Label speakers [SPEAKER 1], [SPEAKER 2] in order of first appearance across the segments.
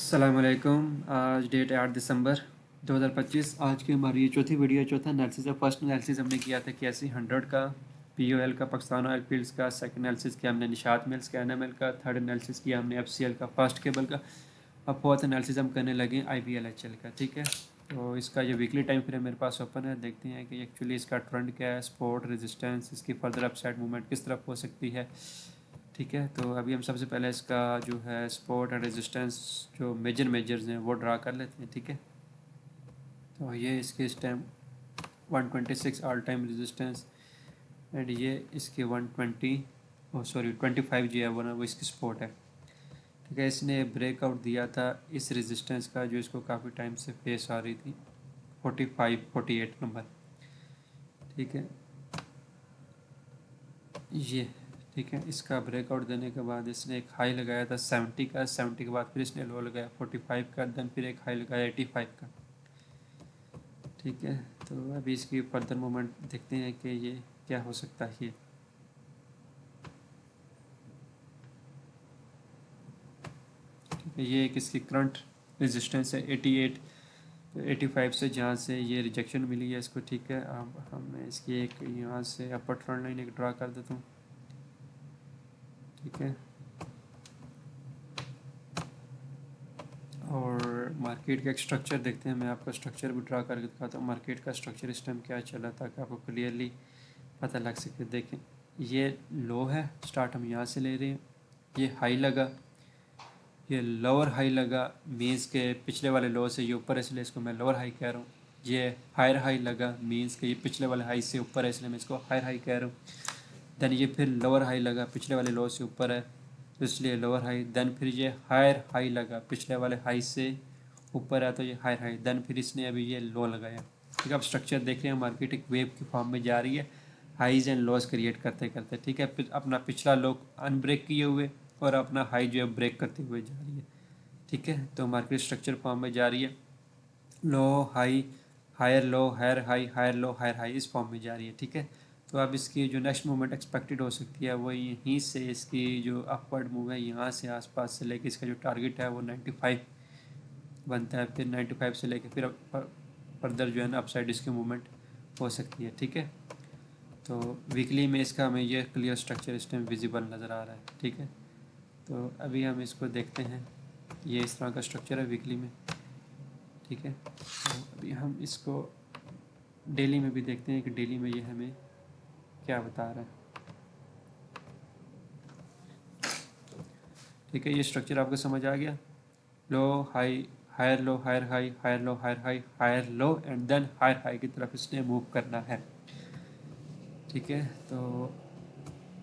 [SPEAKER 1] अस्सलामुअलैकुम। आज डेट है 8 दिसंबर 2025। आज की हमारी ये चौथी वीडियो, चौथा एनालिसिस है। फर्स्ट एनालिसिस हमने किया था कैसी 100 का, पीओएल का, पाकिस्तान ऑयल फील्ड्स का। सेकंड एनालिसिस किया हमने निशात मिल्स का, एनएमएल का। थर्ड एनालिसिस किया हमने एफसीएल का, फास्ट केबल का। अब फोर्थ एनालिसिस हम करने लगे आईवीएलएचएल का। ठीक है, तो इसका जो वीकली टाइम फ्रेम मेरे पास ओपन है, देखते हैं कि एक्चुअली इसका ट्रेंड क्या है, सपोर्ट, रेजिस्टेंस, इसकी फर्दर अपसाइड मूवमेंट किस तरफ हो सकती है। ठीक है, तो अभी हम सबसे पहले इसका जो है सपोर्ट एंड रेजिस्टेंस जो मेजर्स हैं वो ड्रा कर लेते हैं। ठीक है, तो ये इसके इस time 126 all time resistance, and ये इसके 25 जो है वो इसकी सपोर्ट है। ठीक है, इसने ब्रेकआउट दिया था इस रेजिस्टेंस का जो इसको काफ़ी टाइम से फेस आ रही थी, 48 नंबर। ठीक है, ये ठीक है, इसका ब्रेकआउट देने के बाद इसने एक हाई लगाया था 70 का, 70 के बाद फिर इसने लो लगाया 45 का, देन फिर एक हाई लगाया 85 का। ठीक है, तो अभी इसकी फर्दर मूवमेंट देखते हैं कि ये क्या हो सकता है। ये एक इसकी करंट रेजिस्टेंस है 88, 85 से जहाँ से ये रिजेक्शन मिली है इसको। ठीक है, अब हमें इसकी एक यहाँ से अपर ट्रेंड लाइन एक ड्रा कर देता हूँ। ठीक है, और मार्केट का एक स्ट्रक्चर देखते हैं। मैं आपको स्ट्रक्चर भी ड्रा करके दिखाता हूँ, मार्केट का स्ट्रक्चर इस टाइम क्या चला, ताकि आपको क्लियरली पता लग सके। देखें, ये लो है, स्टार्ट हम यहाँ से ले रहे हैं, ये हाई लगा, ये लोअर हाई लगा मीन्स के पिछले वाले लो से ये ऊपर है, इसलिए इसको मैं लोअर हाई कह रहा हूँ। ये हायर हाई लगा मीन्स के ये पिछले वाले हाई से ऊपर है, इसलिए मैं इसको हायर हाई कह रहा हूँ। देन ये फिर लोअर हाई लगा, पिछले वाले लो से ऊपर है तो इसलिए लोअर हाई। देन फिर ये हायर हाई लगा, पिछले वाले हाई से ऊपर है तो ये हायर हाई। देन फिर इसने अभी ये लो लगाया। ठीक है, अब स्ट्रक्चर देख रहे हैं, मार्केट एक वेव की फॉर्म में जा रही है, हाईज एंड लॉस क्रिएट करते करते। ठीक है, फिर अपना पिछला लो अनब्रेक किए हुए और अपना हाई जो है ब्रेक करते हुए जा रही है। ठीक है, तो मार्केट स्ट्रक्चर फॉर्म में जा रही है, low high, higher low, higher high, higher low, higher high, इस फॉर्म में जा रही है। ठीक है, तो अब इसकी जो नेक्स्ट मूवमेंट एक्सपेक्टेड हो सकती है वो यहीं से इसकी जो अपवर्ड मूव है यहाँ से आसपास से लेके इसका जो टारगेट है वो 95 बनता है। फिर 95 से लेके फिर फर्दर जो है ना अपसाइड इसकी मूवमेंट हो सकती है। ठीक है, तो वीकली में इसका हमें ये क्लियर स्ट्रक्चर इस टाइम विजिबल नज़र आ रहा है। ठीक है, तो अभी हम इसको देखते हैं, ये इस तरह का स्ट्रक्चर है वीकली में। ठीक है, तो अभी हम इसको डेली में भी देखते हैं कि डेली में ये हमें क्या बता रहा है। ठीक है, ये स्ट्रक्चर आपको समझ आ गया। Low high, higher low, higher high, higher low, higher high, higher low, and then higher high की तरफ इसने मूव करना है। ठीक है, तो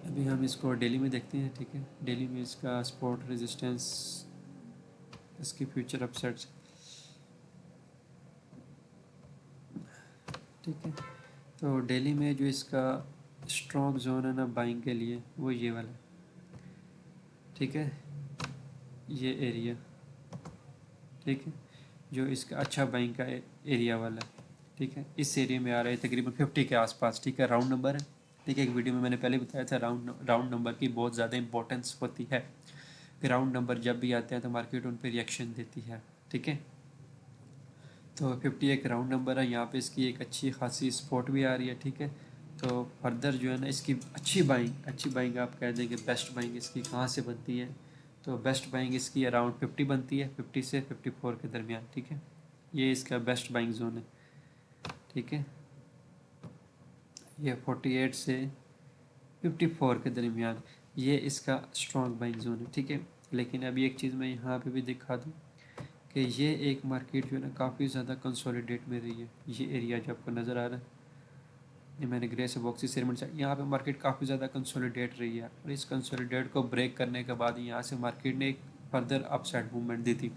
[SPEAKER 1] अभी हम इसको डेली में देखते हैं। ठीक है, डेली में इसका सपोर्ट, रेजिस्टेंस, इसकी फ्यूचर अपसेट्स। ठीक है, तो डेली में जो इसका स्ट्रॉन्ग जोन है ना बाइंग के लिए वो ये वाला। ठीक है, ये एरिया। ठीक है, जो इसका अच्छा बाइंग का एरिया वाला। ठीक है, इस एरिया में आ रहा है तकरीबन 50 के आसपास। ठीक है, राउंड नंबर है। ठीक है, एक वीडियो में मैंने पहले बताया था राउंड नंबर की बहुत ज़्यादा इंपॉर्टेंस होती है कि राउंड नंबर जब भी आते हैं तो मार्केट उन पर रिएक्शन देती है। ठीक है, तो 50 एक राउंड नंबर है, यहाँ पे इसकी एक अच्छी खासी सपोर्ट भी आ रही है। ठीक है, तो फर्दर जो है ना इसकी अच्छी बाइंग आप कह देंगे, बेस्ट बाइंग इसकी कहाँ से बनती है, तो बेस्ट बाइंग इसकी अराउंड 50 बनती है, 50 से 54 के दरमियान। ठीक है, ये इसका बेस्ट बाइंग जोन है। ठीक है, ये 48 से 54 के दरमियान ये इसका स्ट्रॉन्ग बाइंग जोन है। ठीक है, लेकिन अभी एक चीज़ मैं यहाँ पे भी दिखा दूँ कि ये एक मार्केट जो है ना काफ़ी ज़्यादा कंसोलिडेट में रही है। ये एरिया जो आपको नज़र आ रहा है, ये मैंने ग्रे से बॉक्सी सेगमेंट से, यहाँ पे मार्केट काफ़ी ज़्यादा कंसोलिडेट रही है, और इस कंसोलिडेट को ब्रेक करने के बाद यहाँ से मार्केट ने एक फर्दर अपसाइड मूवमेंट दी थी।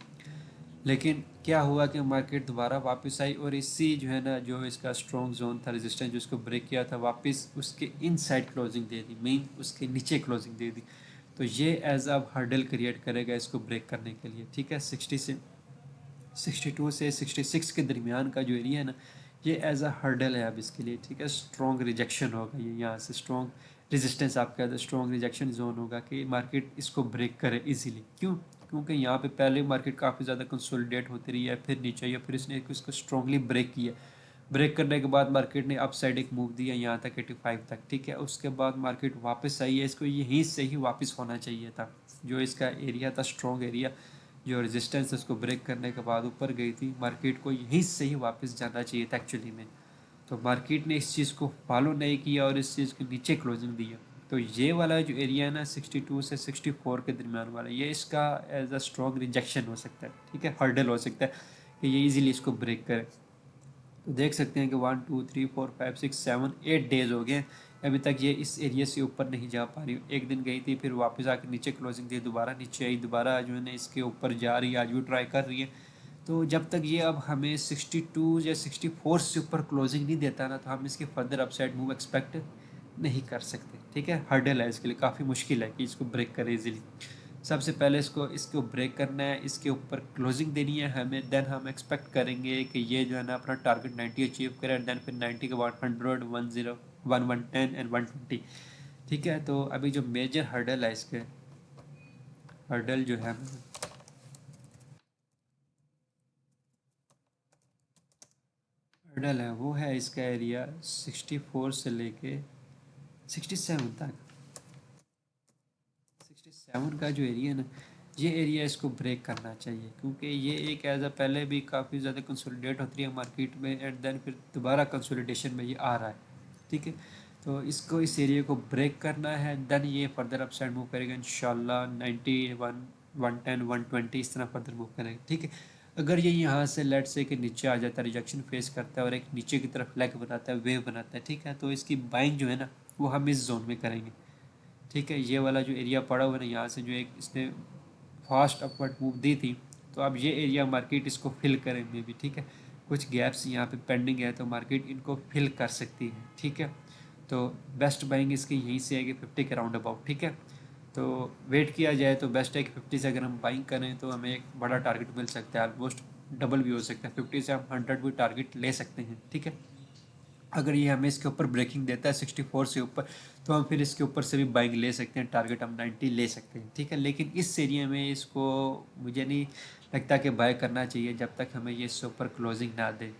[SPEAKER 1] लेकिन क्या हुआ कि मार्केट दोबारा वापस आई और इसी जो है ना जो इसका स्ट्रॉन्ग जोन था, रेजिस्टेंस जो इसको ब्रेक किया था, वापस उसके इनसाइड क्लोजिंग दे दी, मीन उसके नीचे क्लोजिंग दे दी। तो ये एज अब हर्डल क्रिएट करेगा इसको ब्रेक करने के लिए। ठीक है, 62 से 66 के दरमियान का जो एरिया है ना, ये एज अ हर्डल है अब इसके लिए। ठीक है, स्ट्रॉन्ग रिजेक्शन होगा, ये यहाँ से स्ट्रॉन्ग रेजिस्टेंस आप कहते हैं, स्ट्रॉन्ग रिजेक्शन जोन होगा कि मार्केट इसको ब्रेक करे इजीली। क्यों? क्योंकि यहाँ पे पहले मार्केट काफ़ी ज़्यादा कंसोलिडेट होती रही है, फिर नीचे या फिर इसने इसको स्ट्रांगली ब्रेक किया। ब्रेक करने के बाद मार्केट ने अप साइड एक मूव दिया यहाँ तक 85 तक, ठीक है। उसके बाद मार्केट वापस आई है, इसको यहीं से ही वापस होना चाहिए था। जो इसका एरिया था स्ट्रॉन्ग एरिया, जो रेजिस्टेंस उसको ब्रेक करने के बाद ऊपर गई थी, मार्केट को यहीं से ही वापस जाना चाहिए था एक्चुअली में। तो मार्केट ने इस चीज़ को फॉलो नहीं किया और इस चीज़ के नीचे क्लोजिंग दी है। तो ये वाला जो एरिया है ना 62 से 64 के दरमियान वाला, ये इसका एज अ स्ट्रॉन्ग रिजेक्शन हो सकता है, ठीक है, हर्डल हो सकता है कि ये इजीली इसको ब्रेक करे। तो देख सकते हैं कि 1 2 3 4 5 6 7 8 डेज हो गए अभी तक ये इस एरिया से ऊपर नहीं जा पा रही। एक दिन गई थी, फिर वापस आकर नीचे क्लोजिंग दी, दोबारा नीचे आई, दोबारा जो है ना इसके ऊपर जा रही है, आज भी ट्राई कर रही है। तो जब तक ये अब हमें 62 या 64 से ऊपर क्लोजिंग नहीं देता ना, तो हम इसके फर्दर अपसाइड मूव एक्सपेक्ट नहीं कर सकते, ठीक है। हर्डल है इसके लिए, काफ़ी मुश्किल है कि इसको ब्रेक करे इजीली। सबसे पहले इसको ब्रेक करना है, इसके ऊपर क्लोजिंग देनी है हमें, देन हम एक्सपेक्ट करेंगे कि ये जो है ना अपना टारगेट 90 अचीव करे, देन फिर 90 के बाद 100 10 110 एंड 120, ठीक है। तो अभी जो मेजर हर्डल है इसके, हर्डल जो है हर्डल है वो है इसका एरिया 64 से लेके 67 तक। 67 का जो एरिया है ना, ये एरिया इसको ब्रेक करना चाहिए, क्योंकि ये एक एज अ पहले भी काफ़ी ज़्यादा कंसोलिडेट होती है मार्केट में, एंड देन फिर दोबारा कंसोलिडेशन में ये आ रहा है, ठीक है। तो इसको इस एरिया को ब्रेक करना है, देन ये फर्दर अपसाइड मूव करेगा इंशाल्लाह 91 110 120 इस तरह फर्दर मूव करेगा, ठीक है। अगर ये यहाँ से लेट से कि नीचे आ जाता है, रिजेक्शन फेस करता है और एक नीचे की तरफ लेग बनाता है, वेव बनाता है, ठीक है, तो इसकी बाइंग जो है ना वो हम इस जोन में करेंगे, ठीक है। ये वाला जो एरिया पड़ा हुआ है ना, यहाँ से जो एक इसने फास्ट अपवर्ड मूव दी थी, तो अब ये एरिया मार्केट इसको फिल करे मे भी, ठीक है। कुछ गैप्स यहाँ पे पेंडिंग है, तो मार्केट इनको फिल कर सकती है, ठीक है। तो बेस्ट बाइंग इसकी यहीं से आएगी 50 के राउंड अबाउट, ठीक है। तो वेट किया जाए तो बेस्ट है कि 50 से अगर हम बाइंग करें तो हमें एक बड़ा टारगेट मिल सकता है, ऑलमोस्ट डबल भी हो सकता है, 50 से हम 100 भी टारगेट ले सकते हैं, ठीक है। अगर ये हमें इसके ऊपर ब्रेकिंग देता है 64 से ऊपर, तो हम फिर इसके ऊपर से भी बाइंग ले सकते हैं, टारगेट हम 90 ले सकते हैं, ठीक है। लेकिन इस एरिया में इसको मुझे नहीं लगता कि बाय करना चाहिए जब तक हमें ये इसके ऊपर क्लोजिंग ना दे,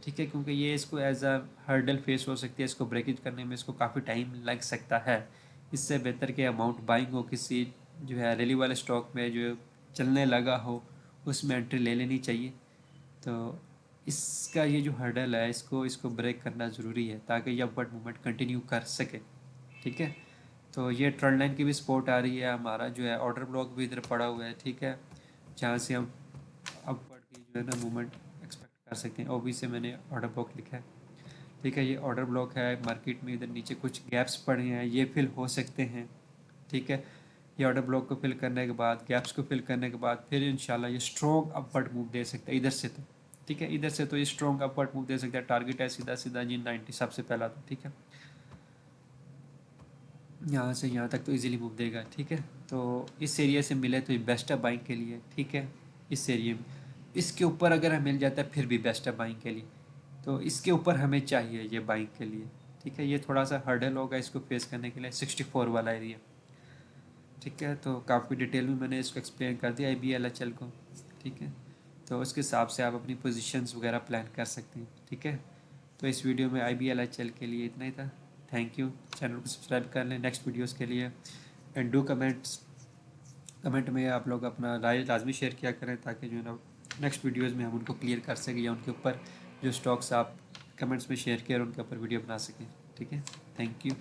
[SPEAKER 1] ठीक है, क्योंकि ये इसको एज अ हर्डल फेस हो सकती है, इसको ब्रेकेज करने में इसको काफ़ी टाइम लग सकता है। इससे बेहतर कि अमाउंट बाइंग हो किसी जो है रैली वाले स्टॉक में जो चलने लगा हो, उसमें एंट्री ले लेनी चाहिए। तो इसका ये जो हर्डल है इसको इसको ब्रेक करना ज़रूरी है ताकि ये अपवर्ड मूवमेंट कंटिन्यू कर सके, ठीक है। तो ये ट्रेंड लाइन की भी सपोर्ट आ रही है, हमारा जो है ऑर्डर ब्लॉक भी इधर पड़ा हुआ है, ठीक है, जहाँ से हम अपवर्ड की जो है ना मूवमेंट एक्सपेक्ट कर सकते हैं। ओबी से मैंने ऑर्डर ब्लॉक लिखा है, ठीक है। ये ऑर्डर ब्लॉक है, मार्केट में इधर नीचे कुछ गैप्स पड़े हैं, ये फिल हो सकते हैं, ठीक है। ये ऑर्डर ब्लॉक को फिल करने के बाद, गैप्स को फिल करने के बाद फिर इंशाल्लाह ये स्ट्रॉन्ग अपवर्ड मूव दे सकता है इधर से, तो ठीक है, इधर से तो ये स्ट्रॉन्ग अपवर्ड मूव दे सकता है। टारगेट है सीधा सीधा जी 90 सबसे पहला, तो ठीक है, यहाँ से यहाँ तक तो इजीली मूव देगा, ठीक है। तो इस एरिया से मिले तो ये बेस्ट है बाइंग के लिए, ठीक है। इस एरिया में इसके ऊपर अगर हमें मिल जाता है फिर भी बेस्ट है बाइंग के लिए। तो इसके ऊपर हमें चाहिए ये बाइंग के लिए, ठीक है। ये थोड़ा सा हर्डल होगा इसको फेस करने के लिए 64 वाला एरिया, ठीक है। तो काफ़ी डिटेल में मैंने इसको एक्सप्लेन कर दिया IBLHL को, ठीक है। तो उसके हिसाब से आप अपनी पोजीशंस वगैरह प्लान कर सकते हैं, ठीक है। तो इस वीडियो में IBLHL के लिए इतना ही था। Thank you. चैनल को सब्सक्राइब कर लें नेक्स्ट वीडियोज़ के लिए, एंड डू कमेंट में आप लोग अपना राय लाजमी शेयर किया करें, ताकि जो है ना नेक्स्ट वीडियोज़ में हम उनको क्लियर कर सकें, या उनके ऊपर जो स्टॉक्स आप कमेंट्स में शेयर किए और उनके ऊपर वीडियो बना सकें, ठीक है। Thank you.